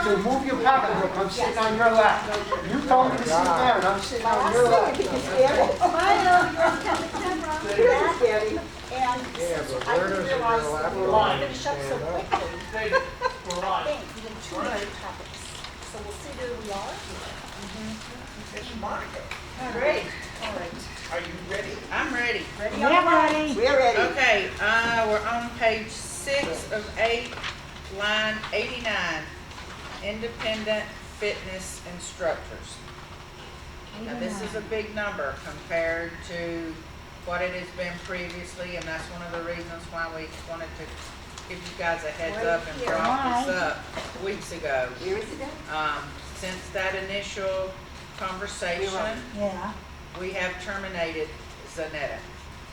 to move your pocketbook. I'm sitting on your lap. You told me to sit there, and I'm sitting on your lap. And I didn't realize that we were all finished up so quickly. I think within 2 minute topics. So we'll see where we are. It's Monica. Great. All right. Are you ready? I'm ready. Ready? We're ready. We're ready. Okay, we're on page 6 of 8, line 89, independent fitness instructors. Now, this is a big number compared to what it has been previously, and that's one of the reasons why we wanted to give you guys a heads up and brought this up weeks ago. Years ago? Since that initial conversation, Yeah, we have terminated Zanetta.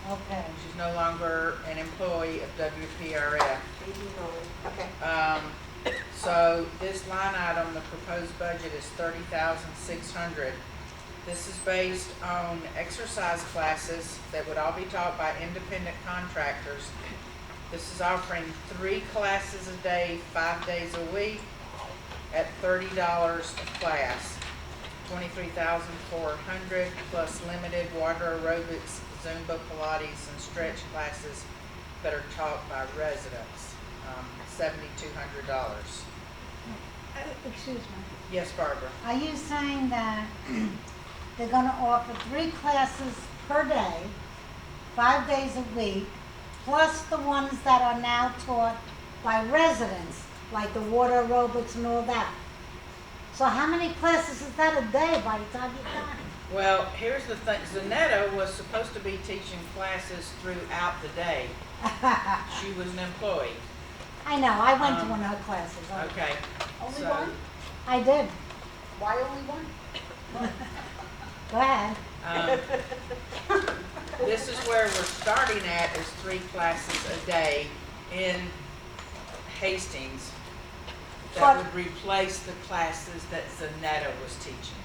okay. She's no longer an employee of WPRF. Okay. So this line item, the proposed budget is $30,600. This is based on exercise classes that would all be taught by independent contractors. This is offering 3 classes a day, 5 days a week, at $30 a class. $23,400 plus limited water aerobics, Zumba, Pilates, and stretch classes that are taught by residents. $7,200. Excuse me. Yes, Barbara. Are you saying that they're gonna offer 3 classes per day, 5 days a week, plus the ones that are now taught by residents, like the water aerobics and all that? So how many classes is that a day by the time you're done? Well, here's the thing. Zanetta was supposed to be teaching classes throughout the day. She was an employee. I know, I went to one of her classes. Okay. Only So- one? I did. Why only one? Go ahead. This is where we're starting at, is 3 classes a day in Hastings that But- would replace the classes that Zanetta was teaching.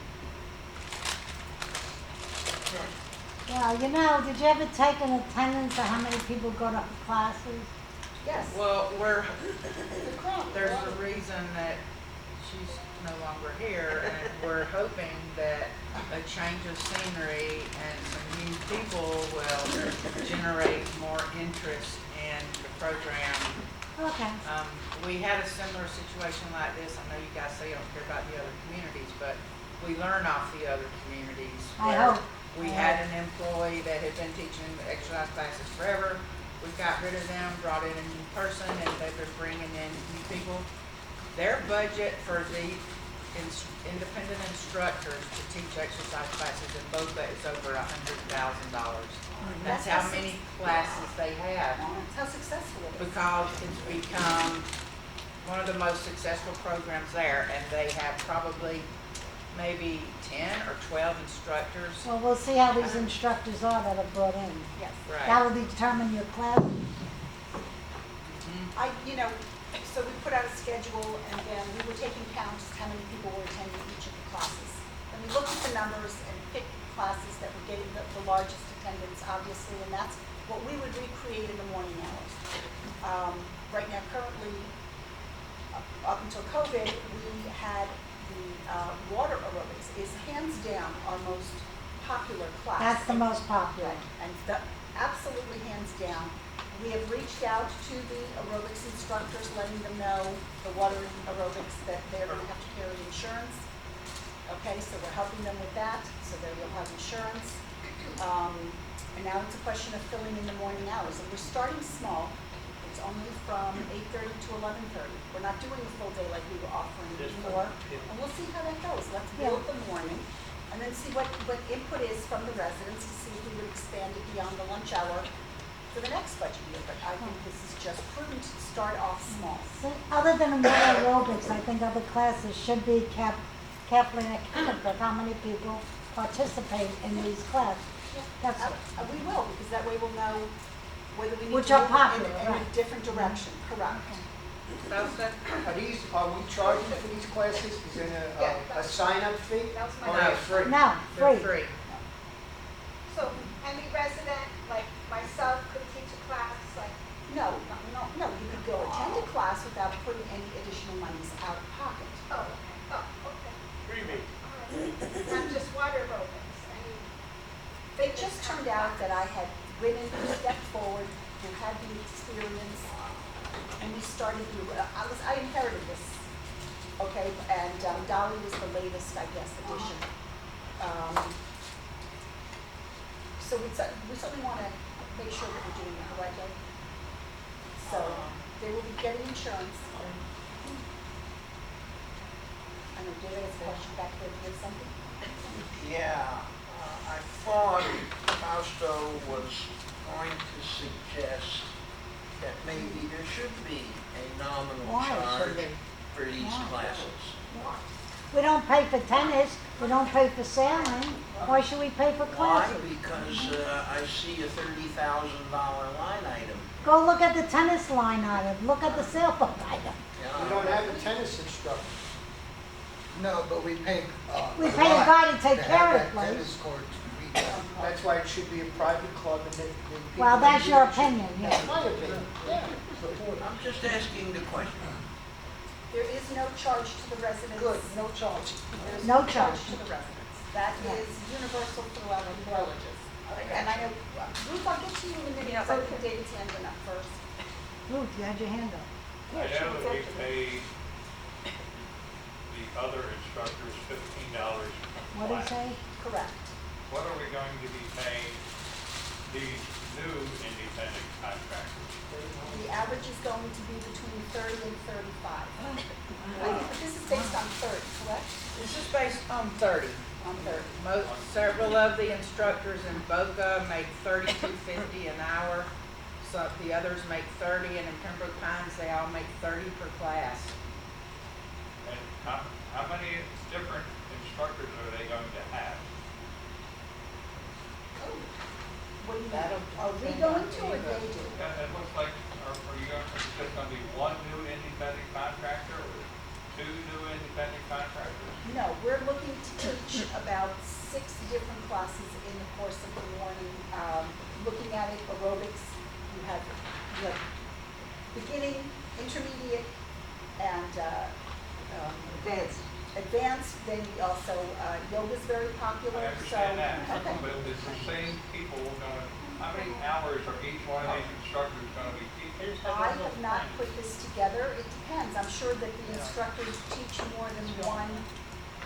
Well, you know, did you ever take an attendance of how many people go to her classes? Yes. Well, The crowd. there's a reason that she's no longer here, and we're hoping that a change of scenery and some new people will generate more interest in the program. Okay. We had a similar situation like this. I know you guys say you don't care about the other communities, but we learn off the other communities. I where hope. We had an employee that had been teaching exercise classes forever. We got rid of them, brought in a new person, and they've been bringing in new people. Their budget for the independent instructors to teach exercise classes in Boca is over $100,000. That's how many classes they have, That's how successful it is. because it's become one of the most successful programs there, and they have probably maybe 10 or 12 instructors. Well, we'll see how these instructors are that are brought in. Yes. Right. That will determine your class. So we put out a schedule, and then we were taking counts how many people were attending each of the classes. And we looked at the numbers and picked classes that were getting the largest attendance, obviously, and that's what we would recreate in the morning hours. Right now, currently, up until COVID, we had the water aerobics is hands down our most popular class. That's the most popular. And absolutely hands down. We have reached out to the aerobics instructors, letting them know the water aerobics that they're going to have to carry insurance. Okay, so we're helping them with that, so they will have insurance. And now it's a question of filling in the morning hours. And we're starting small. It's only from 8:30 to 11:30. We're not doing a full day like we were offering before. And we'll see how that goes. Let's build the morning and then see what input is from the residents to see if we would expand it beyond the lunch hour for the next budget year. But I think this is just prudent to start off small. So, other than water aerobics, I think other classes should be carefully accounted for how many people participate in these classes. That's We will, because that way we'll know whether we need Which to are move popular, in a right. different direction. Correct. Are we charging for these classes? Is there a sign-up fee? That was my Or No. is it free? No, They're free. free. So any resident, like myself, could teach a class, like, No. You could go attend a class without putting any additional monies out of pocket. oh, I had women who stepped forward, who had the experience, and we started, I inherited this, okay, and Dolly was the latest, I guess, addition. So we certainly want to make sure that we're doing it the right way. So they will be getting insurance. I know David has a question back there, do you have something? Yeah, I thought Fausto was going to suggest that maybe there should be a nominal Why charge should there? for these Why? classes. We don't pay for tennis, we don't pay for sailing, why should we pay for Why? classes? Because I see a $30,000 line item. Go look at the tennis line item, look at the sailboat item. We don't have a tennis instructor. No, but we pay. We pay a guy to take have care of that it, please. tennis court redone. That's why it should be a private club and then. Well, that's your opinion, yeah. That's my opinion, yeah. I'm just asking the question. There is no charge to the residents. Good, no charge. There's No no charge. charge to the residents. That Yeah. is universal throughout the villages. And I know, Ruth, I'll get to you in a minute, because I put David's hand in up first. Ruth, you had your hand up. I know that we pay the other instructors $15 What did he say? Correct. What are we going to be paying these new independent contractors? The average is going to be between 30 and 35. But this is based on 30, correct? This is based on 30. On 30. Several of the instructors in Boca make $32.50 an hour. So the others make 30, and in Pembroke Pines, they all make 30 per class. And how many different instructors are they going to have? What do you That'll mean? Are we depend going on to or the- they do? It looks like, are you going, is just going to be one new independent contractor or two new independent contractors? No, we're looking to teach about 6 different classes in the course of the morning. Looking at it, aerobics, you have beginning, intermediate, and advanced. Then we also, yoga's very popular. I understand that, Okay. but it's the same people going to, how many hours are each one of these instructors going to be teaching? I have not put this together. It depends. I'm sure that the instructors teach more than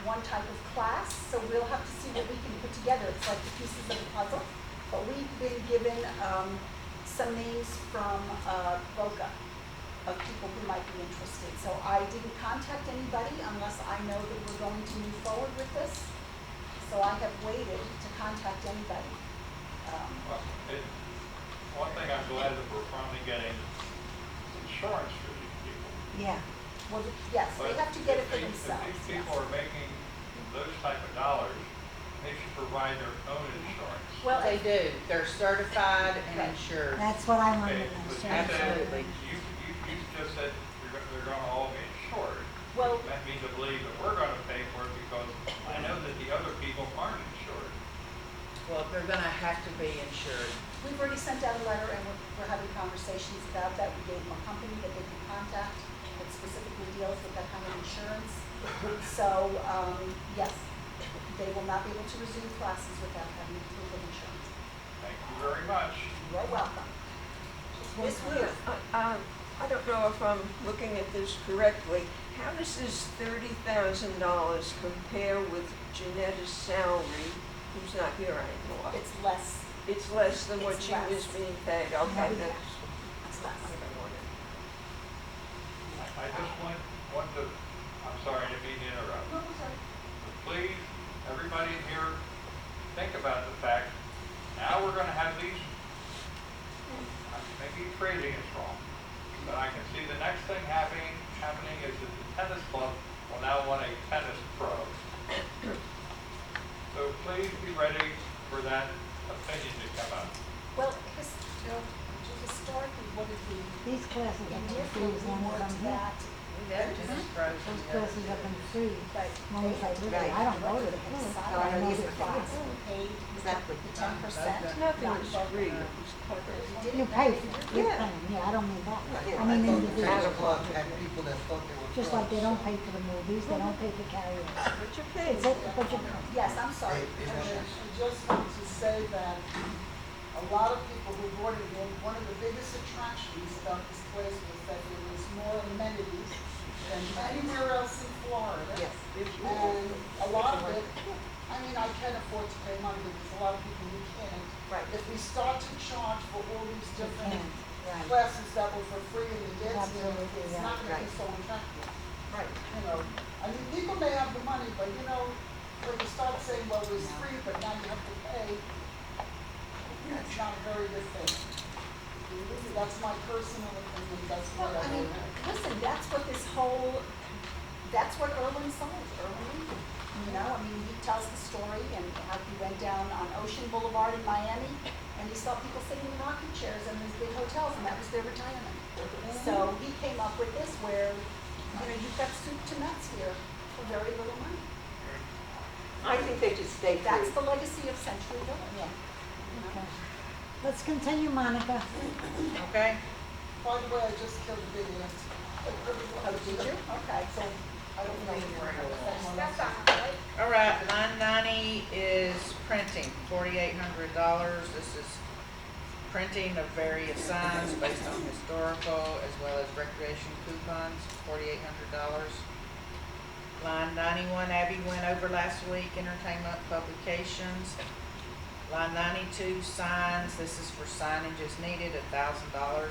one type of class, so we'll have to see what we can put together. It's like the pieces of the puzzle. But we've been given some names from Boca of people who might be interested. So I didn't contact anybody unless I know that we're going to move forward with this. So I have waited to contact anybody. Well, one thing I'm glad that we're finally getting insurance for these people. Yeah. Well, yes, they But have to get it for if themselves. these people are making those type of dollars, they should provide their own insurance. Well, They do. They're certified and Right. insured. That's what I Okay, wanted to but know. you Absolutely. said, you just said they're going to all be insured. Well- That means to believe that we're going to pay for it because I know that the other people aren't insured. Well, they're going to have to be insured. we've already sent out a letter and we're having conversations about that. We gave them a company that they can contact that specifically deals with that kind of insurance. So, yes, they will not be able to resume classes without having proof of insurance. Thank you very much. You are welcome. Ms. Ruth, I don't know if I'm looking at this correctly. How does this $30,000 compare with Janetta's salary, who's not here anymore? it's less, It's less than what it's she was less. being paid. Okay, Yeah. that's it's less. what I wanted. I just want to, I'm sorry, I didn't mean to interrupt. No, I'm sorry. Please, everybody in here, think about the fact, now we're going to have these, maybe phrasing is wrong, but I can see the next thing happening is that the tennis club will now want a tennis pro. So please be ready for that opinion to come up. Well, historically, what did we, These classes in have been Deerfield, free we as long as worked I'm here. that, Those classes have been free but as long as I live here. I don't go to the pool. I I know the they're class, free. we paid Exactly. the 10%. Nothing not is both. free. It's covered. You pay for it, you're Yeah. paying, yeah, I don't mean that. Yeah, I I mean thought the individual. tennis club had people that thought they were. Just like they don't pay for the movies, they don't pay for karaoke. But you're paying. It's it, but you, Yes, I'm sorry. They want- I just want to say that a a lot of people who brought it in, one of the biggest attractions about this place was that there was more amenities than anywhere else in Florida. Yes. And a lot of it, I mean, I can afford to pay money, but there's a lot of people who can't. Right. If we start to charge for all these different Right. classes that were for free in the dance Absolutely, it's yeah. not gonna be Right. so attractive. Right. You know, I mean, people may have the money, but you know, when you start saying, well, it's free, but now you have to pay, it's not a very good thing. That's my personal opinion, that's what Well, I mean, listen, that's what this whole, that's what Erwin sold, Erwin. You know, I mean, he tells the story and how he went down on Ocean Boulevard in Miami and he saw people sitting in rocking chairs in these big hotels and that was their retirement. So he came up with this where, you know, you've got soup to nuts here for very little money. I think they should stay That's free. the legacy of Century Village. Yeah. You know? Okay. Let's continue, Monica. Okay, By the way, I just killed a big ant. Oh, did you? Okay. So, I don't know. That's all right. all right, line 90 is printing, $4,800. This is printing of various signs based on historical as well as recreation coupons, $4,800. Line 91, Abby went over last week, entertainment publications. Line 92, signs, this is for signage as needed, $1,000.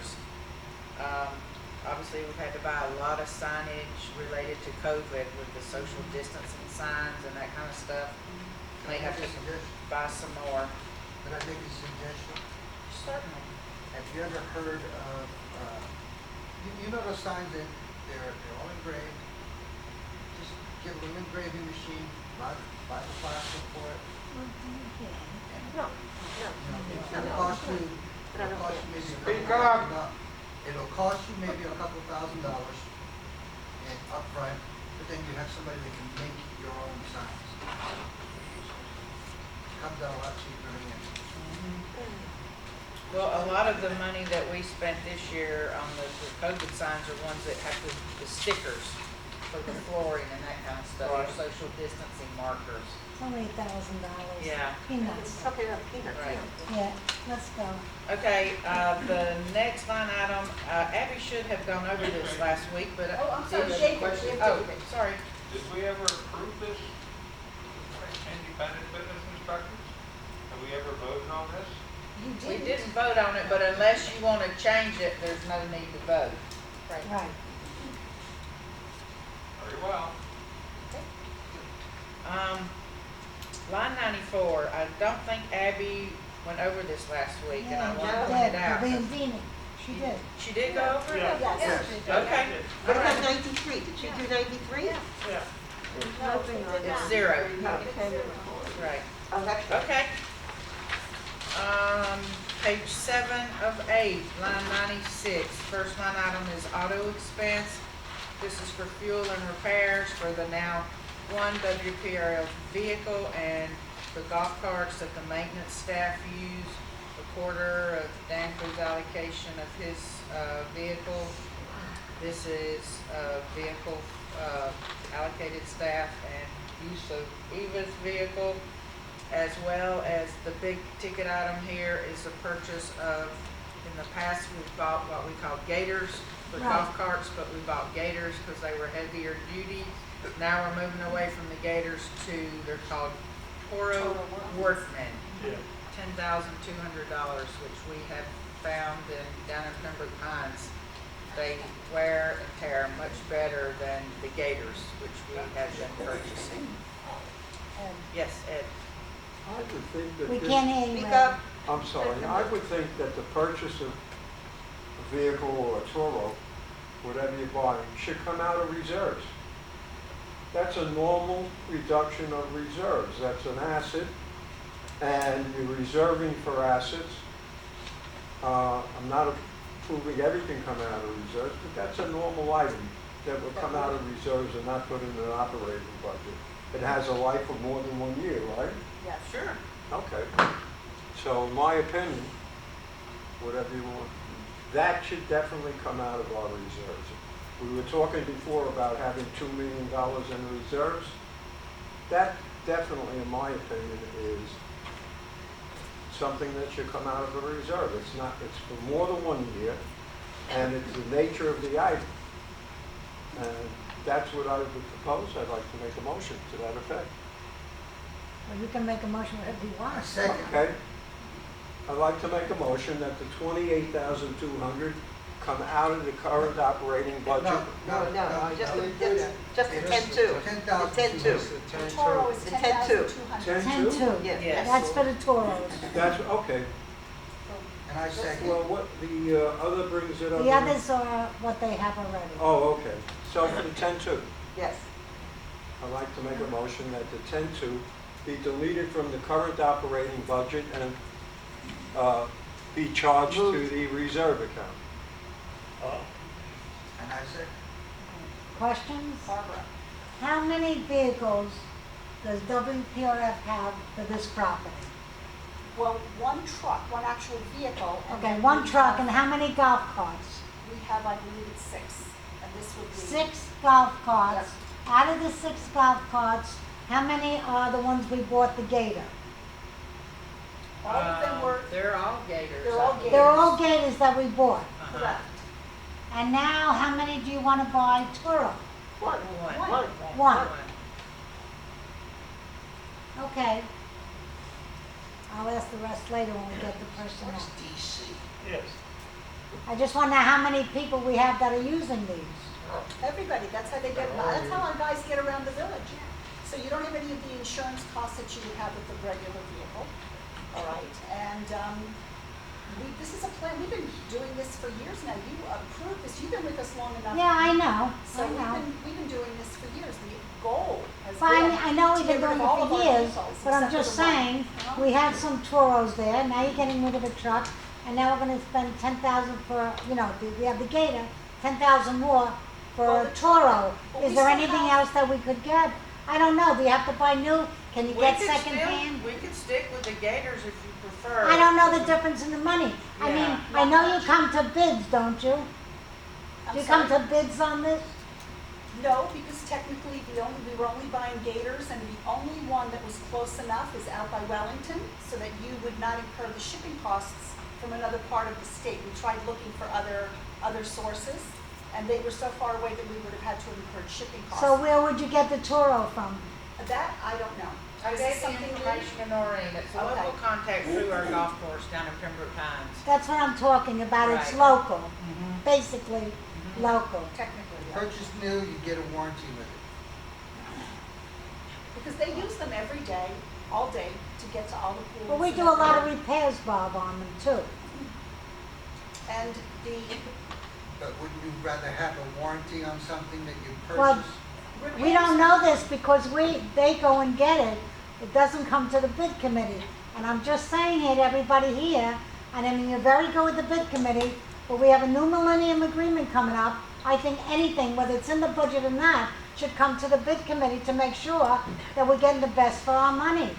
Obviously, we've had to buy a lot of signage related to COVID with the social distancing signs and that kind of stuff. May have to buy some more. Can I make a suggestion? Certainly. Have you ever heard of, you know those signs that they're all engraved? Just get a little engraving machine, buy the plastic for it. No, It'll cost you, it'll cost you maybe Speak $2,000. It'll cost you maybe $2,000 and upfront, but then you have somebody that can make your own signs. Comes out a lot cheaper in the end. Well, a lot of the money that we spent this year on the COVID signs are ones that have the stickers for the flooring and that kind of stuff, or Right. social distancing markers. It's only $1,000. Yeah. Peanuts. Something about peanuts, Right. Yeah, let's go. Okay, the next line item, Abby should have gone over this last week, but. Oh, I'm sorry, did- Jacob, we have Oh, David. sorry. Did we ever approve this independent fitness instructors? Have we ever voted on this? You We didn't. didn't vote on it, but unless you want to change it, there's no need to vote. Right. Right. Very well. Line 94, I don't think Abby went over this last week, and I Yeah, want to she point it did, out. the Bandini, she did. She did go over it? Yes. Okay. What All about right. 93? Did she do 93? there's nothing on It's that. zero. Independent board. Right. Oh, that's right. Okay. Page 7 of 8, line 96. First line item is auto expense. This is for fuel and repairs for the now one WPRF vehicle and the golf carts that the maintenance staff use. A quarter of Dan Cruz's allocation of his vehicle. This is vehicle allocated staff and use of Eva's vehicle, as well as the big ticket item here is the purchase of, in the past, we've bought what we call gators for golf carts, but we bought gators because they were heavier duty. Now we're moving away from the gators to, they're called Toro Workmen. $10,200, which we have found down in Pembroke Pines. They wear and tear much better than the gators, which we have been purchasing. Yes, Ed? I would think that We this- can't hear you. Speak Ed. up. I'm sorry, I would think that the purchase of a vehicle or a Toro, whatever you buy, should come out of reserves. That's a normal reduction of reserves. That's an asset, and you're reserving for assets. I'm not approving everything coming out of reserves, but that's a normal item that will come out of reserves and not put in an operating budget. It has a life of more than 1 year, right? Yes. Sure. Okay. So in my opinion, whatever you want, that should definitely come out of our reserves. We were talking before about having $2 million in reserves. That definitely, in my opinion, is something that should come out of the reserve. It's not, it's for more than 1 year, and it's the nature of the item. And that's what I would propose. I'd like to make a motion to that effect. Well, you can make a motion whatever you I want. second. Okay? I'd like to make a motion that the 28,200 come out of the current operating budget. No, just the 10-2. The 10,000. 10-2. The Toro is The 10,200. 10-2? 10-2. Yes. That's for the Toros. That's, okay. And I second. Well, what, the other brings it up? The others are what they have already. Oh, okay. So for the 10-2, Yes. I'd like to make a motion that the 10-2 be deleted from the current operating budget and be charged to the reserve account. And I second. Questions? Barbara. How many vehicles does WPRF have for this property? Well, one truck, one actual vehicle. and Okay, then one we truck, have- and how many golf carts? We have, I believe it's 6, and this would be. 6 golf carts. Out of the 6 golf carts, how many are the ones we bought the Gator? All of them were, They're all gators. They're all I believe. They're all Gators that we bought. Uh-huh. correct. And now, how many do you want to buy Toro? One. One. One. Okay. I'll ask the rest later when we get the personnel. What's DC? Yes. I just want to know how many people we have that are using these. Everybody, that's how they get, that's how our guys get around the village. So you don't have any of the insurance costs that you would have with the regular vehicle, all right? And this is a plan, we've been doing this for years now. You approved this, you've been with us long enough. Yeah, I know, So I know. we've been doing this for years. The goal has But been I know we've to been get rid doing of all it of for our years, vehicles but I'm except for just the one, saying, you know? we have some Toros there, now you're getting rid of a truck, and now we're gonna spend 10,000 for, we have the Gator, 10,000 more for Well, a the Toro. but Is we there still anything have- else that we could get? I don't know, do you have to buy new? Can you We get could secondhand? We could stick with the gators if you prefer. I don't know the difference in the money. I Yeah. mean, I know you come to bids, don't you? I'm Do you come to sorry? bids on this? No, because technically, we were only buying Gators, and the only one that was close enough is out by Wellington, so that you would not incur the shipping costs from another part of the state. We tried looking for other sources, and they were so far away that we would have had to have incurred shipping costs. So where would you get the Toro from? That, I don't know. I Is gave it the something information to Noreen. It's a Okay. local contact through our golf course down in Pembroke Pines. That's what I'm talking about, it's Right. local, Mhm. basically local. Technically, yeah. Purchase new, you get a warranty with it. Because they use them every day, all day, to get to all the pools. But we and do a lot of everything. repairs, Bob, on them too. And the But wouldn't you rather have a warranty on something that you Well, purchase? We don't know this because they go and get it. It doesn't come to the bid committee. And I'm just saying here to everybody here, and I mean, you're very good with the bid committee, but we have a new millennium agreement coming up. I think anything, whether it's in the budget or not, should come to the bid committee to make sure that we're getting the best for our money.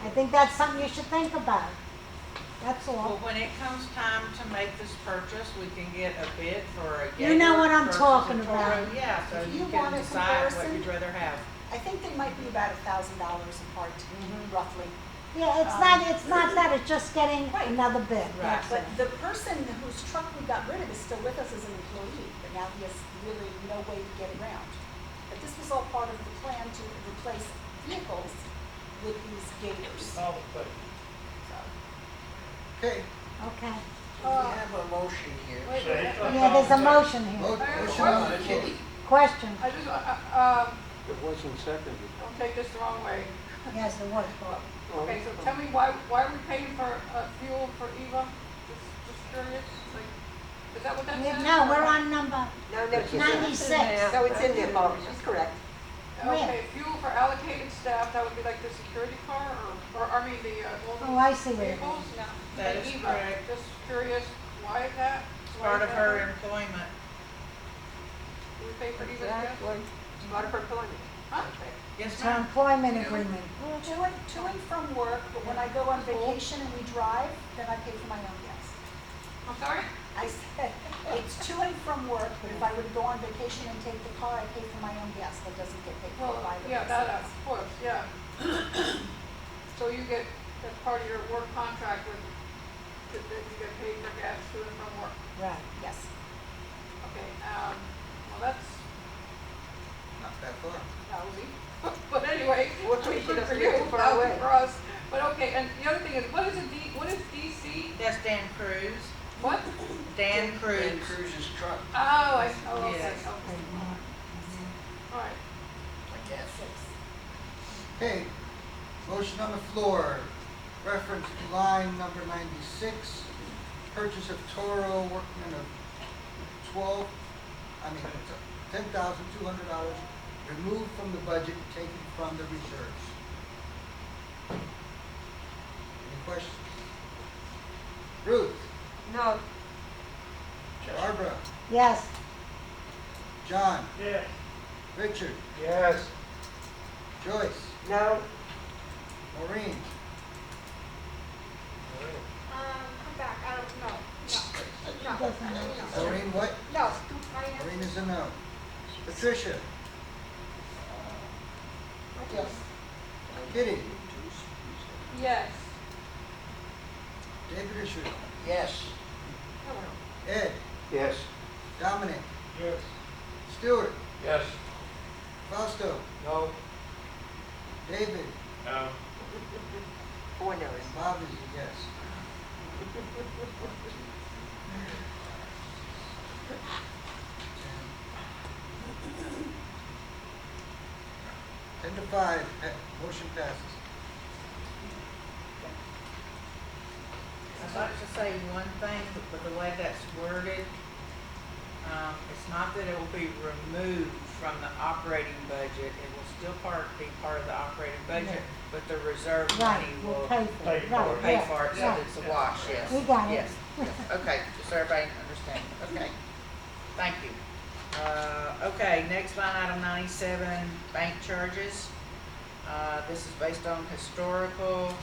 I think that's something you should think about. That's Well, all. when it comes time to make this purchase, we can get a bid for a gator. You know what I'm versus talking a Toro. about. Yeah, so If you you can want a decide what comparison- you'd rather have. I think they might be about $1,000 apart, roughly. Yeah, it's not that, it's just getting Right. another bid. Right. But the person whose truck we got rid of is still with us as an employee, but now he has really no way to get around. But this was all part of the plan to replace vehicles with these Gators. All the place. Okay. Okay. We have a motion here. Wait, Say wait, something. Yeah, there's a motion here. Motion on the kitty. Question. I just, It wasn't seconded. don't take this the wrong way. Yes, it was, Bob. Okay, so tell me why are we paying for fuel for Eva? Just curious, like, is that what that says? No, we're on number, No, no, she's 96. No, it's in there, Bob, she's correct. Okay, fuel for allocated staff, that would be like the security car, or I mean, Oh, I see what it is. vehicles? That Okay, is Eva, correct. just curious, why is that? It's Why part is of that her there? employment. Do we pay for Eva's gas? It's part of her employment. Huh? Yes, It's her ma'am. employment agreement. To and from work, but when I go on vacation and we drive, then I pay for my own gas. I'm sorry? I said, it's to and from work, but if I would go on vacation and take the car, I pay for my own gas. That doesn't get paid for Well, by the yeah, residents. of course, yeah. So you get, that's part of your work contract with to and from work. Right. Yes. Okay, well, that's Not that far. lousy. But anyway, Which I mean, she good doesn't for live you, too far lousy away. for us. But okay, and the other thing is, what is DC? That's Dan Cruz. What? Dan Dan Cruz. Cruz's truck, Oh, okay, Yes. okay. All right. I guess. Okay, motion on the floor, reference line number 96, purchase of Toro workman of $10,200 removed from the budget, taken from the reserves. Any questions? Ruth, No, Barbara, Yes. John, Yes. Richard, Yes. Joyce, No, Maureen, Come back, I don't know, She no, doesn't know. no, Maureen what? no. Maureen is a no. Patricia, Yes. Kitty, Yes. David Isher, Yes. Ed, Yes. Dominic, Yes. Stuart, Yes. Fausto, No. David, No. 4 no's. and Bob is a yes. Ten to 5, motion passes. I'd like to say one thing, but the way that's worded, it's not that it will be removed from the operating budget. It will still be part of the operating budget, but the reserve Right, money we'll will pay for it. Right, pay yeah, for it, so yeah. that it's a wash, yes. We got it. Yes, yes. Okay, just so everybody understands. Okay, thank you. Okay, next line item 97, bank charges. This is based on historical.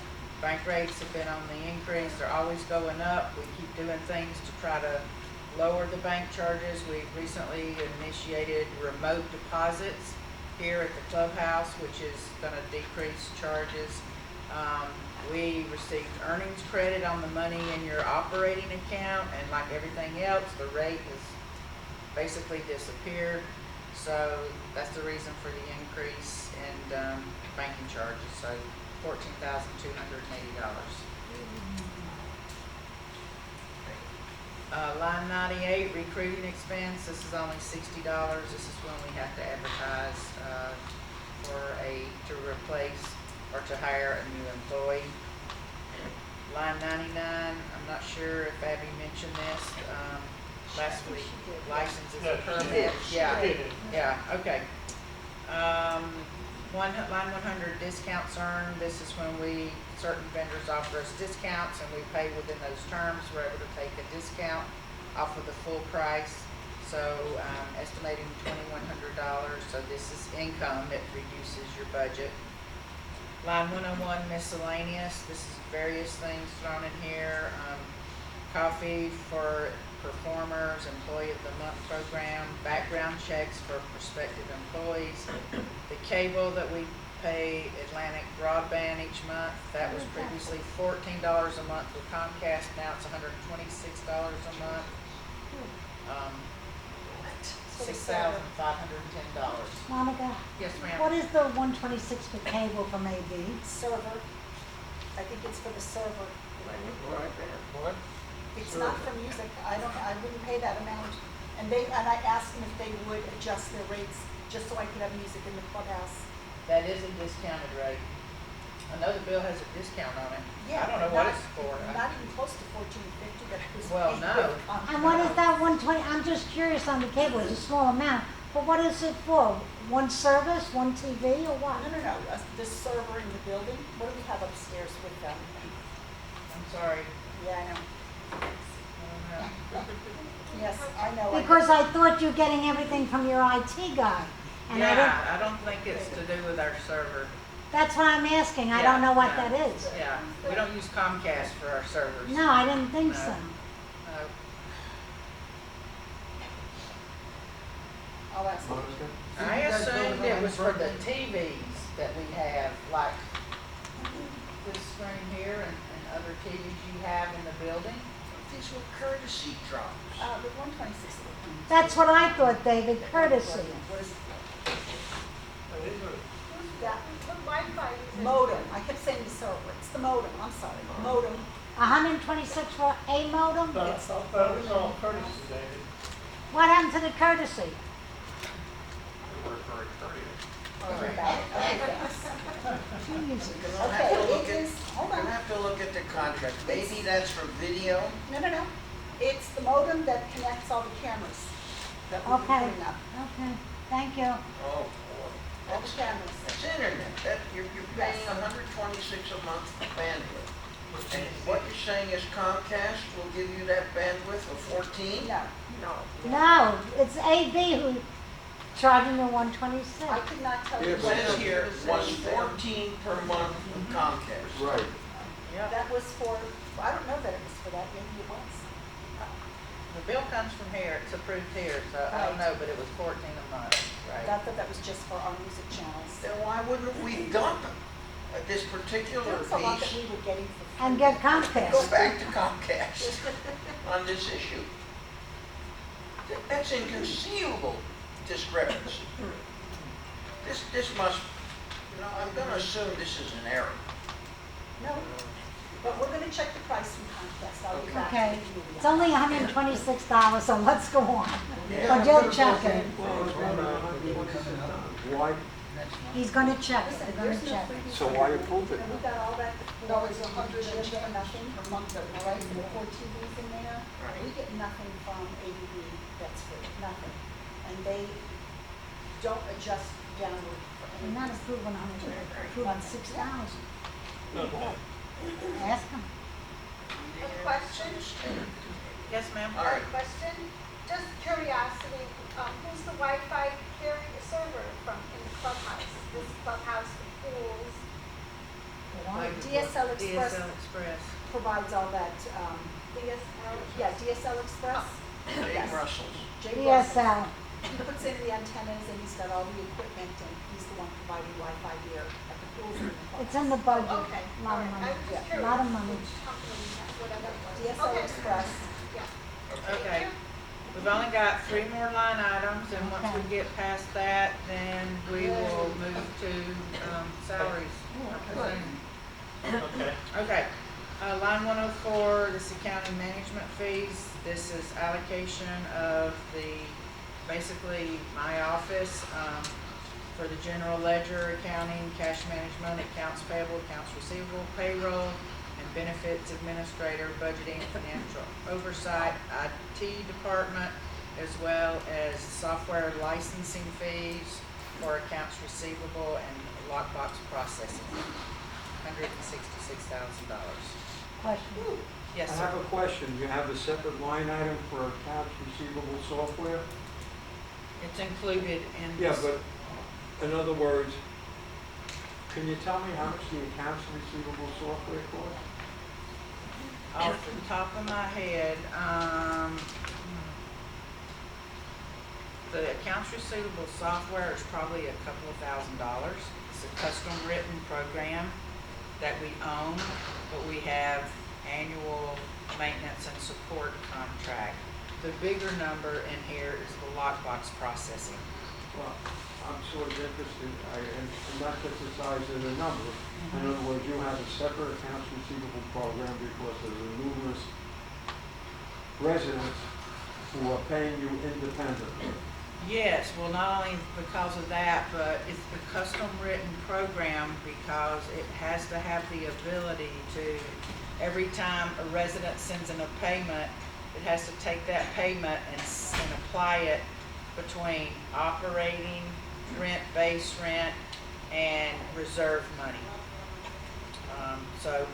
Bank rates have been on the increase. They're always going up. We keep doing things to try to lower the bank charges. We recently initiated remote deposits here at the clubhouse, which is going to decrease charges. We received earnings credit on the money in your operating account, and like everything else, the rate has basically disappeared. So that's the reason for the increase in banking charges. So $14,280. Line 98, recruiting expense. This is only $60. This is when we have to advertise to replace or to hire a new employee. Line 99, I'm not sure if Abby mentioned this last week. Licenses and permits. Yeah, yeah, okay. Line 100, discounts earned. This is when certain vendors offer us discounts and we pay within those terms. We're able to take a discount off of the full price. So estimating $2,100. So this is income that reduces your budget. Line 101, miscellaneous. This is various things thrown in here. Coffee for performers, employee of the month program, background checks for prospective employees. The cable that we pay Atlantic Broadband each month, that was previously $14 a month with Comcast, now it's $126 a month. $6,510. Monica, Yes, ma'am. what is the 126 for cable from AB? Server, I think it's for the server. What? It's not for music, I wouldn't pay that amount. And I asked them if they would adjust their rates, just so I could have music in the clubhouse. That is a discounted rate. I know the bill has a discount on it. Yeah, I don't know but what it's for. Not even close to $14.50 that I was Well, paying no. with Comcast. And what is that 120, I'm just curious on the cable, it's a small amount, but what is it for? One service, one TV, or what? No, this server in the building, what do we have upstairs with them? I'm sorry. Yeah, I know. I don't know. Yes, I know. Because I thought you were getting everything from your IT guy. And I didn't, Yeah, I don't think it's to do with our server. that's why I'm asking, I Yeah, don't know what yeah. that is. Yeah, we don't use Comcast for our servers. No, I didn't think No. so. No. I'll ask them. Monica? I assumed it was for the TVs that we have, like this screen here and other TVs you have in the building. these were courtesy drops. The 126. That's what I thought, David, courtesy. What is That, what Wi-Fi is it? modem? I kept saying the server. It's the modem. I'm sorry. Modem. 126 for a modem? It's all That was all courtesy, David. What happened to the courtesy? We work very courteous. Okay, bad. Okay, thanks. Jesus. You're gonna Okay, have to look it at, is, hold you're on. gonna have to look at the contract. Maybe that's for video. No. It's the modem that connects all the cameras that we've been Okay, putting up. okay, thank you. Oh, boy. All the cameras. That's internet. You're paying Yes. 126 a month for bandwidth. And what you're saying is Comcast will give you that bandwidth of 14? No, No, it's AB who charging you 126. I could not tell you. Yeah, It what says it here, is. was 14 per month from Comcast. Right. Yeah, That was for, I don't know that it was for that, maybe it was. the bill comes from here, it's approved here, so I don't Right. know, but it was 14 a month, right? I thought that was just for our music channels. Then why wouldn't we dump this particular There was a lot that piece, we were getting for free. And get go Comcast. back to Comcast on this issue? That's inconceivable discrepancy. This must, I'm gonna assume this is an error. No, but we're gonna check the price from Comcast. I'll be back. Okay, to you. it's only $126, so let's go on. Yeah. But you'll check it. Why, He's gonna check it, Listen, they're gonna there's no check it. freebie. So why approve it? And we got all that. No, it's 100 and We get nothing per month, all right, and the 4 TVs in there. Right. We get nothing from ABB that's free, nothing. And they don't adjust downward for We're not anything. approving 100, we're approving 6,000. Ask him. A question? Yes, ma'am? All right. A question? Just curiosity, who's the Wi-Fi carrier server from in the clubhouse? This clubhouse, the pools? DSL Express DSL Express. provides all that, DSL? yeah, DSL Express. Jay Yes. Russell's. Jay Russell. DSL. He puts in the antennas and he's got all the equipment and he's the one providing Wi-Fi here at the pools and the clubs. It's in the budget, Okay, lot all of right. I money, was just Yeah, curious. lot of money. Which company, whatever it was. DSL Okay. Express. Yeah. Okay, we've only got 3 more line items, and once we get past that, then we will move to, salaries. I presume. Okay. Okay, line 104, this is accounting management fees. This is allocation of basically my office, for the general ledger, accounting, cash management, accounts payable, accounts receivable, payroll, and benefits administrator, budgeting, financial oversight, IT department, as well as software licensing fees for accounts receivable and lockbox processing, $166,000. Question. Yes, I sir. have a question. You have a separate line item for accounts receivable software? It's included in Yeah, this. but in other words, can you tell me how much the accounts receivable software costs? Off the top of my head, the accounts receivable software is probably a couple of $1,000s. It's a custom written program that we own, but we have annual maintenance and support contract. The bigger number in here is the lockbox processing. Well, I'm sort of interested, and not just the size of the number. In other words, you have a separate accounts receivable program because there are numerous residents who are paying you independently. Yes, well, not only because of that, but it's the custom written program because it has to have the ability to, every time a resident sends in a payment, it has to take that payment and apply it between operating, rent, base rent, and reserve money. So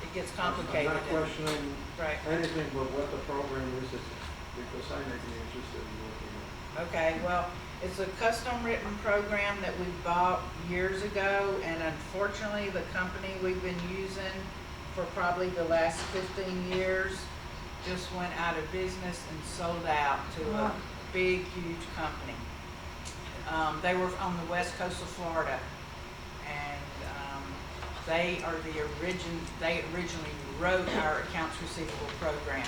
it gets complicated. I'm not questioning Right. anything but what the program is, because I may be interested in looking at. Okay, well, it's a custom written program that we bought years ago, and unfortunately, the company we've been using for probably the last 15 years just went out of business and sold out to a big, huge company. They were on the west coast of Florida, and They are they originally wrote our accounts receivable program.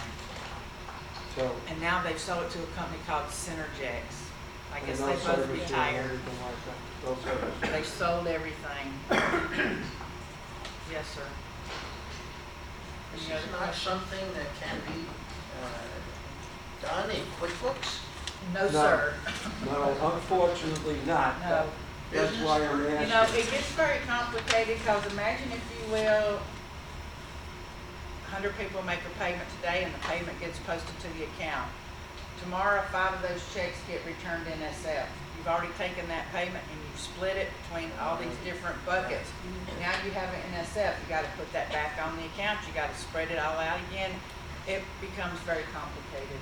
So, And now they've sold it to a company called Synergex. I and guess no they both servicing or retired. anything like that? No servicing. They sold everything. Yes, sir. This Any other is not questions? something that can be done in QuickBooks? No, No. sir. No, unfortunately not. No. That's why I'm You asking. know, it gets very complicated because imagine if you will, 100 people make a payment today and the payment gets posted to the account. Tomorrow, 5 of those checks get returned in SF. You've already taken that payment and you've split it between all these different buckets. Now you have it in SF, you gotta put that back on the account, you gotta spread it all out again. It becomes very complicated.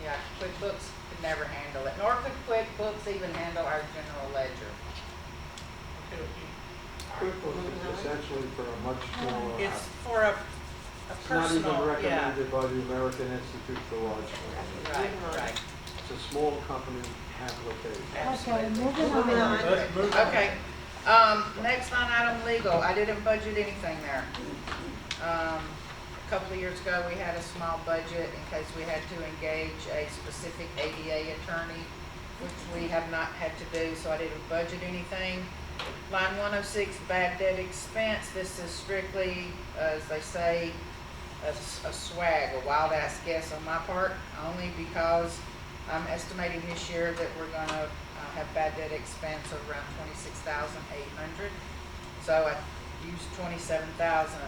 Yeah, QuickBooks could never handle it, nor could QuickBooks even handle our general ledger. QuickBooks is essentially for a much smaller. It's for a It's not even personal, yeah. recommended by the American Institute for Large Companies. Right. It's a small company, half located. Okay, Absolutely. moving on. Let's move on. Okay, next line item, legal, I didn't budget anything there. A couple of years ago, we had a small budget in case we had to engage a specific ADA attorney, which we have not had to do, so I didn't budget anything. Line 106, bad debt expense, this is strictly, as they say, a swag, a wild ass guess on my part, only because I'm estimating this year that we're gonna have bad debt expense of around 26,800. So I used 27,000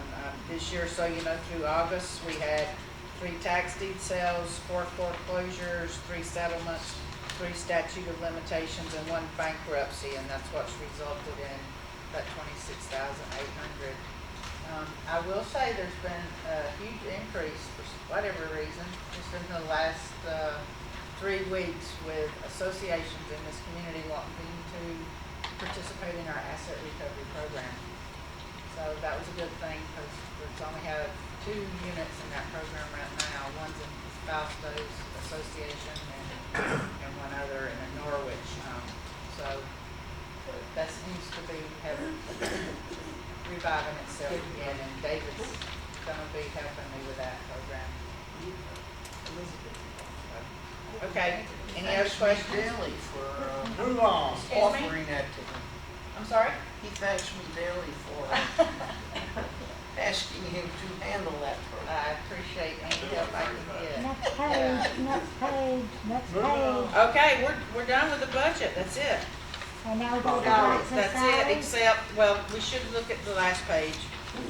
this year. So you know, through August we had 3 tax deed sales, 4 foreclosures, 3 settlements, 3 statute of limitations, and 1 bankruptcy, and that's what's resulted in that 26,800. I will say there's been a huge increase for whatever reason, just in the last 3 weeks with associations in this community wanting to participate in our asset recovery program. So that was a good thing because we've only have 2 units in that program right now. One's in Fausto's Association and one other in Norwich. So that seems to be reviving itself again, and David's gonna be helping me with that program. Okay, any other Thanks me questions? daily for Move on. Excuse me? offering that to him. I'm sorry? He thanks me daily for asking him to handle that program. I appreciate any help I can get. Next page, next page, next Move page. on. Okay, we're done with the budget, that's it. And now we go to No, tax and that's it, salaries. except, well, we should look at the last page,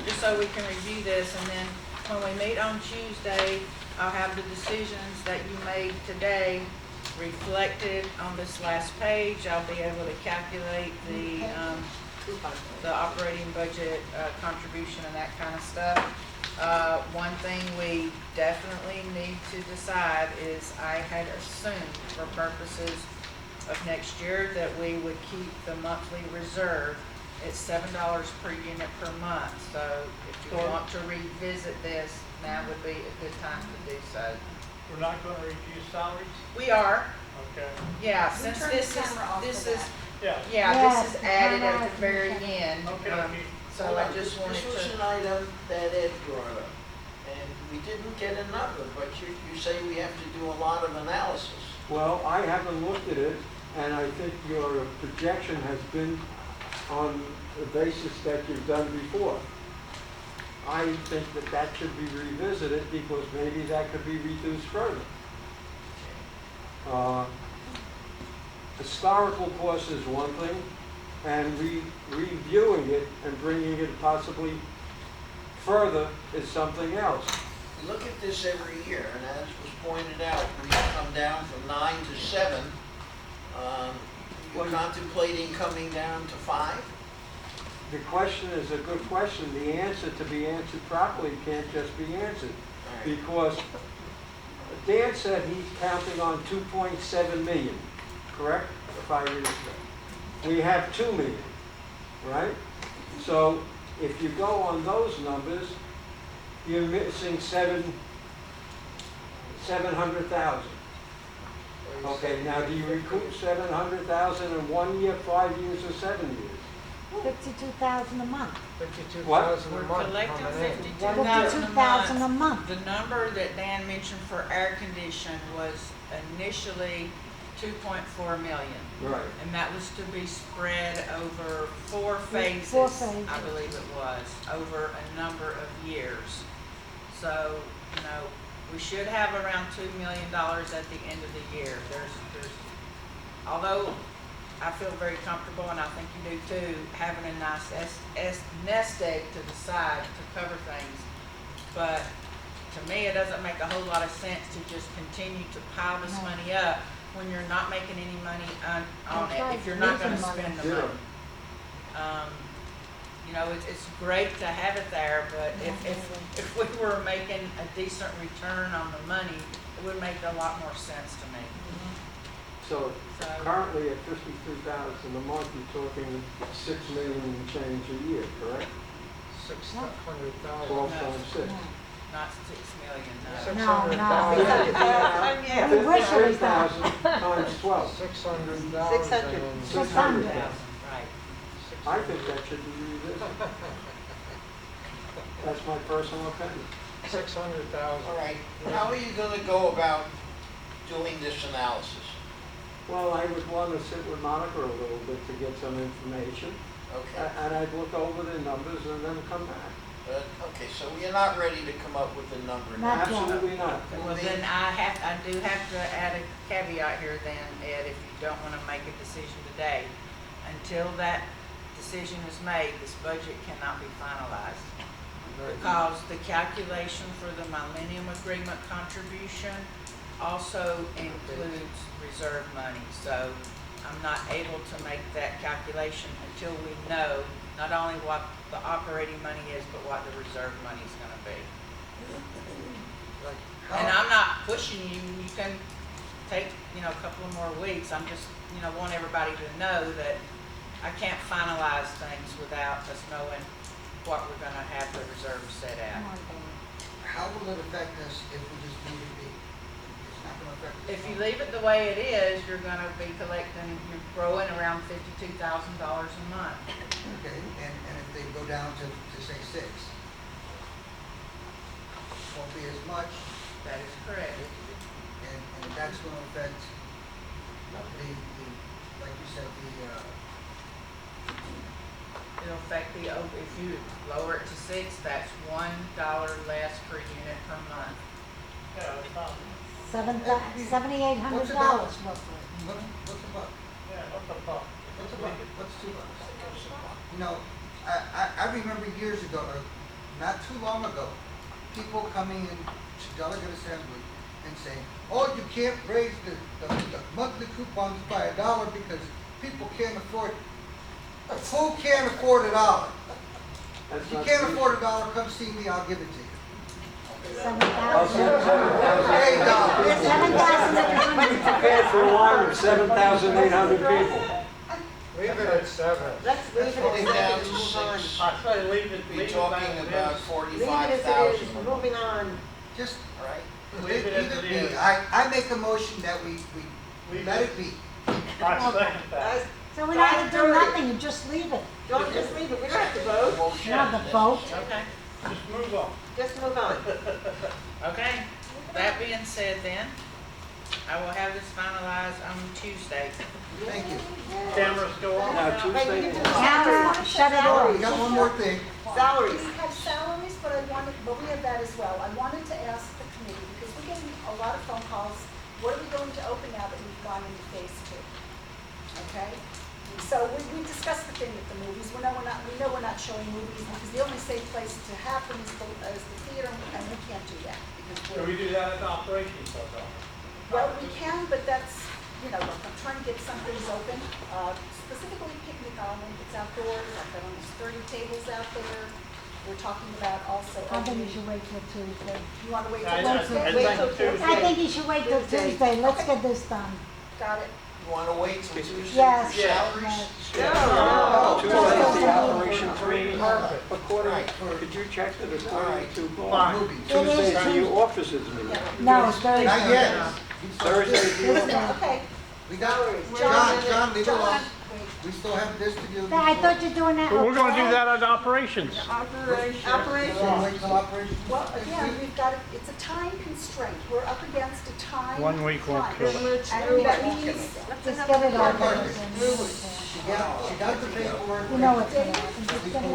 just so we can review this, and then when we meet on Tuesday, I'll have the decisions that you made today reflected on this last page. I'll be able to calculate the operating budget, contribution and that kind of stuff. One thing we definitely need to decide is I had assumed for purposes of next year that we would keep the monthly reserve at $7 per unit per month. So if you want to revisit this, now would be a good time to do so. We're not gonna review salaries? We are, Okay. yeah, We since turned the this is, camera off this for is, that. Yeah. yeah, Yes, this is added at camera the very off. end. Okay, um, okay. So Hold I on, just wanted This was to, an item that Ed brought up, and we didn't get another, but you say we have to do a lot of analysis. Well, I haven't looked at it, and I think your projection has been on the basis that you've done before. I think that that should be revisited because maybe that could be reduced further. Historical cost is one thing, and reviewing it and bringing it possibly further is something else. We look at this every year, and as was pointed out, we come down from 9 to 7. You're Well, contemplating coming down to 5? The question is a good question. The answer to be answered properly can't just be answered. All right. Because Dan said he's counting on 2.7 million, correct? If I read it correct. We have 2 million, right? So if you go on those numbers, you're missing 700,000. Okay, now do you recoup 700,000 in 1 year, 5 years, or 7 years? $52,000 a month. 52,000 a We're month collecting coming in. 52,000 a $52,000 a month. month. The number that Dan mentioned for air condition was initially 2.4 million. Right. And that was to be spread over 4 phases, Four phases. I believe it was, over a number of years. So, you know, we should have around $2 million at the end of the year. Although I feel very comfortable, and I think you do too, having a nice nest egg to the side to cover things. But to me, it doesn't make a whole lot of sense to just continue to pile this money up when you're not making any money on it, if you're not gonna spend the money. You know, it's great to have it there, but if we were making a decent return on the money, it would make a lot more sense to me. So currently at 53,000 a month, you're talking 6 million and change a year, correct? 600,000. 12 times 6. Not 6 million, no. 600,000. We wish it was that. 53,000 times 12. 600,000. 600,000. Right. I think that should be revisited. That's my personal opinion. 600,000. All right, how are you gonna go about doing this analysis? Well, I would want to sit with Monica a little bit to get some information, Okay, and I'd look over the numbers and then come back. okay, so we're not ready to come up with a number now. Not yet. Absolutely not. Well, then I do have to add a caveat here then, Ed, if you don't want to make a decision today. Until that decision is made, this budget cannot be finalized. Because the calculation for the Millennium Agreement contribution also includes reserve money. So I'm not able to make that calculation until we know not only what the operating money is, but what the reserve money is going to be. And I'm not pushing you. You can take, a couple of more weeks. I'm just, want everybody to know that I can't finalize things without us knowing what we're going to have the reserves set at. How will it affect us if we just leave it be? It's not going to affect us. If you leave it the way it is, you're going to be collecting, you're growing around $52,000 a month. Okay, and if they go down to say 6, won't be as much, That is correct. and that's going to affect the, like you said, It'll affect if you lower it to 6, that's $1 less per unit per month. Yeah, that's not, $7,800 what's a dollar? What's a buck? yeah, what's the problem? What's a buck? What's $2? I remember years ago, or not too long ago, people coming in to delegate assembly and saying, oh, you can't raise the monthly coupons by $1 because people can't afford it. Who can't afford $1? That's If you not can't the afford $1, come see me, I'll give it to you. Well, Hey, $7,800. Prepared for a line of 7,800 people. Leave it at 7. Let's leave it Putting as down it to is and move on. 6, I say leave it we're talking about Leave it as it is, 45,000. moving on. Just All right, Leave it as leave it it is. be. I make a motion that we Leave let it. it be. I second that. So we don't have to do nothing, you just leave it. Don't just leave it, we don't have to vote, motion. Not the vote. Okay. Just move on. just move on. Okay. That being said then, I will have this finalized on Tuesday. Thank you. Cameras go on. Now, Wait, we Tuesday, can do Camera, shut it Oh, off. we got one more thing. salaries. We have salaries, but we have that as well. I wanted to ask the committee, because we're getting a lot of phone calls, what are we going to open now that we've gone into phase 2? Okay? So we discussed the thing with the movies. We know we're not showing movies, because the only safe place to have them is the theater, and we can't do that. Because Can we do that at the operations hotel? well, we can, but that's, look, I'm trying to get some things open, specifically picnic island, it's outdoors, I've got almost 30 tables out there. We're talking about also. I think you should wait till Tuesday. You want to wait I- till I- Wednesday? I Wait think till Tuesday. I think you should wait till Tuesday. Tuesday, let's Okay. get this done. Got it. You want to wait till Tuesday Yes. for salaries? No. Tuesday's the operations meeting. Perfect. According, Right. could you check that it's All right. according to Fine. Movies. It is Tuesday's the Tuesday. officers meeting. No, it's Thursday. Not yet. Thursday's the Tuesday. Okay. We got, Salaries. John, leave it alone. Wait, We still have this to do. I thought you were doing that. But we're gonna do okay? that at operations. Operation. We'll wait till operation. Well, again, we've got, it's a time constraint. We're up against a time. 1 week won't crunch. kill it. Then let's And do that it. means, Just get it on. She got the paperwork. You know what's gonna happen, just get it over.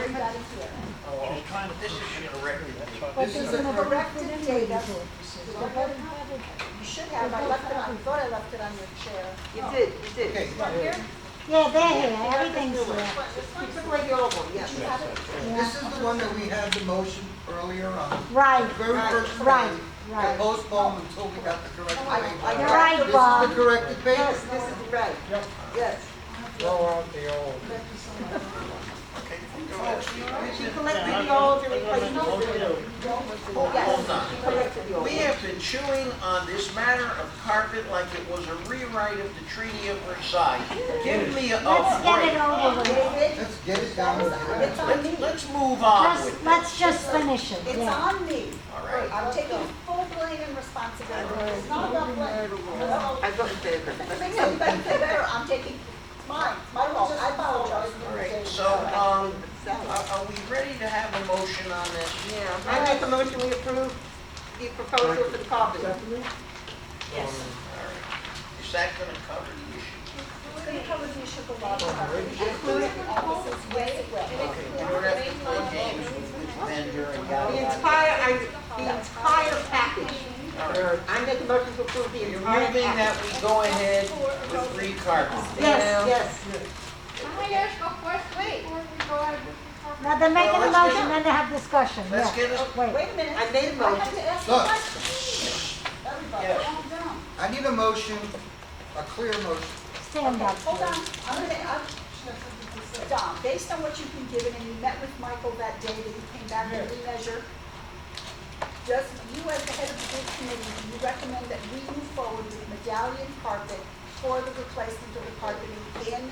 everybody here. This is corrected. But This there's is a another corrected record data. to it. You should have, I left it on, I thought I left it on your chair. You did, you did. Okay. Yeah, they're here, everything's here. It's just like the old one, yes. Did you have it? This is the one that we had the motion earlier on. Right, The very first right, time, right. postponed until we got the corrected paper. You're right, This is Bob. the corrected paper. Yes, this is right. Yes. Throw out the old. Okay, go ahead, Steve. She collected the old and replaced it with the new. Hold on. She collected the old. We have been chewing on this matter of carpet like it was a rewrite of the Treaty of Versailles. Give me a Let's get it break. over with. David, Let's get it down. it's on me. Let's move on with it. Let's just finish it, It's yeah. on me. All right. I'm taking full blame and responsibility. It's not about blame. No. I vote in favor. If it makes anybody feel better, I'm taking, it's mine, it's my fault, I apologize. All right, so, are we ready to have a motion on this? Yeah, I make a motion we approve the proposal for the carpet. Yes. All right. Is that gonna cover the issue? It's gonna cover the issue of the law department, including the offices, yes, it will. Okay, we don't have to play games with vendor and yada The yada. entire package. All right. I make a motion to approve the You're entire moving that package. we go ahead with recarpeting. Yes, yes. Can I ask a question before we go ahead with the carpet? Now, they're making a Well, let's motion, then they have discussion, Let's yeah. get us, Wait, Wait a minute. I made a I have motion. to ask a Look. question. Everybody, Yes. calm down. I need a motion, a clear motion. stand up. Hold on, Dom, based on what you've been given, and you met with Michael that day that you came back to remeasure, does you as the head of the bid committee, do you recommend that we move forward with medallion carpet for the replacement of the carpeting in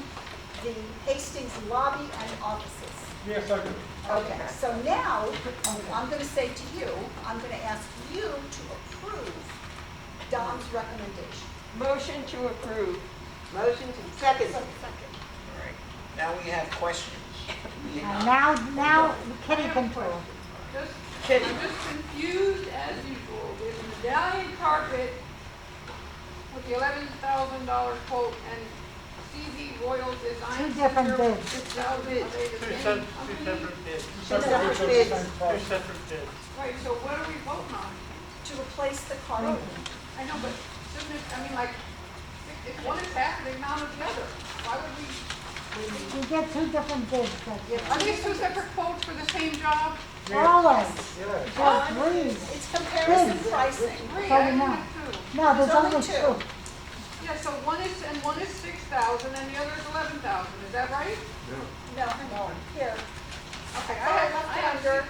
the Hastings lobby and offices? Yes, I do. Okay, so now, I'm gonna say to you, I'm gonna ask you to approve Dom's recommendation. Motion to approve. Motion to second. all right. Now we have questions. We have- Now, Kitty can talk. Just, Kitty. I'm just confused as usual with medallion carpet with the $11,000 quote and CV Royal Design. Two different Center, bids. 6,000. Are they the same company? bids. separate bids. Two separate bids. Right, so what are we voting on? To replace the carpet. I know, but shouldn't it, I mean, like, if one is half the amount of the other, why would we? We get two different bids, that's Are these two separate quotes for the same job? always. Just please. It's comparison Bids. pricing. Three, So I no. think two. No, there's There's only only two. two. Yeah, so one is 6,000 and the other is 11,000, is that right? No, here. Okay, I left it under,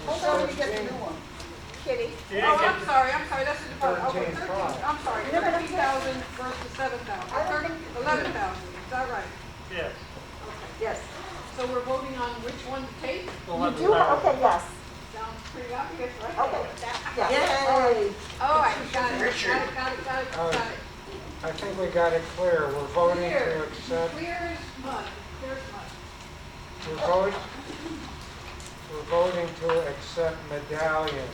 hold on, let me get the new one. Kitty. Oh, I'm sorry, that's the department, okay, 13,500. 13, I'm sorry, 13,000 versus 7,000, 11,000, is that right? Yes. Yes. So we're voting on which one to take? You do, okay, yes. Sounds pretty obvious, right? Okay. Yay. All right, got it, Richard. got it. I think we got it clear. We're voting Clear. to accept, Clear as mud, clear as mud. we're voting to accept medallion,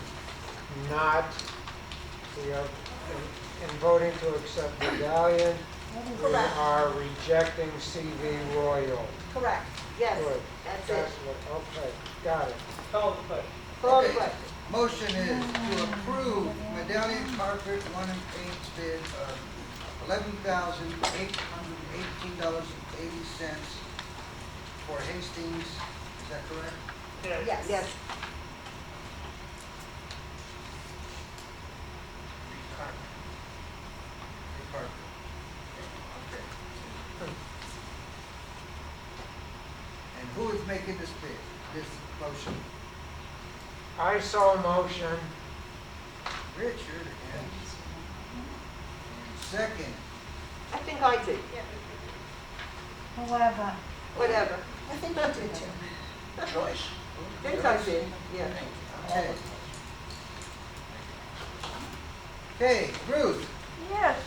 not in voting to accept medallion, we Correct. are rejecting CV Royal. Correct. Yes, Good. that's That's it. what, okay, got it. Call the question. Call the Okay. question. Motion is to approve medallion carpet one and paint bid of $11,818.80 for Hastings, is that correct? Yes. Yes. Carpet. Okay. And who is making this bid, this motion? I saw a motion. Richard, and second, I think I did. Whoever. Whatever. I think you did too. Joyce? I think I did, yeah. okay. Okay, Ruth, Yes.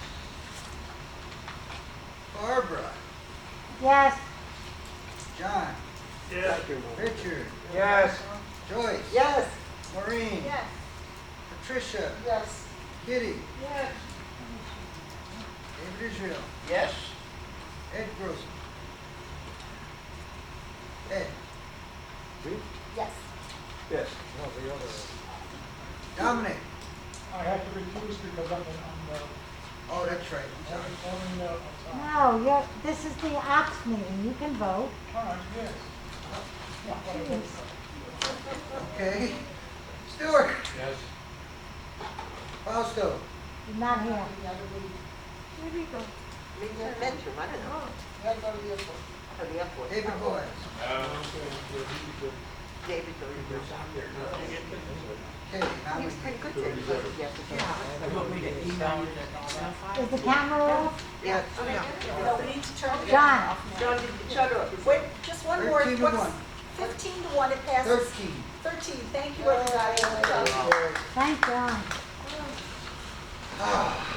Barbara, Yes. John, Yeah. Thank you. Richard, Yes. Joyce. Yes. Maureen. Yes. Patricia, Yes. Kitty, Yes. David Israel, Yes. Ed Gross. Ed, Me? Yes. Yes. No, the other. Dominic. I have to recuse because I'm Oh, that's right, I'm sorry. only, I'm sorry. No, this is the ops meeting, you can vote. All right, yes. Jeez. Okay. Stewart, Yes. Fausto, You're not here. You gotta leave. Where'd he go? Mentor, I don't know. You gotta go to the airport. Oh, the airport. David Boyd. David goes to the shop. Okay, now He we was pretty good there, but yes, Is the camera off? Yeah. No, we need to turn it John. off now. John, did shut up. Wait, just one more. 13 to What's- 1. 15 to 1, it passes. 13. 13, thank you, everybody. Good job. Thank John. Ah.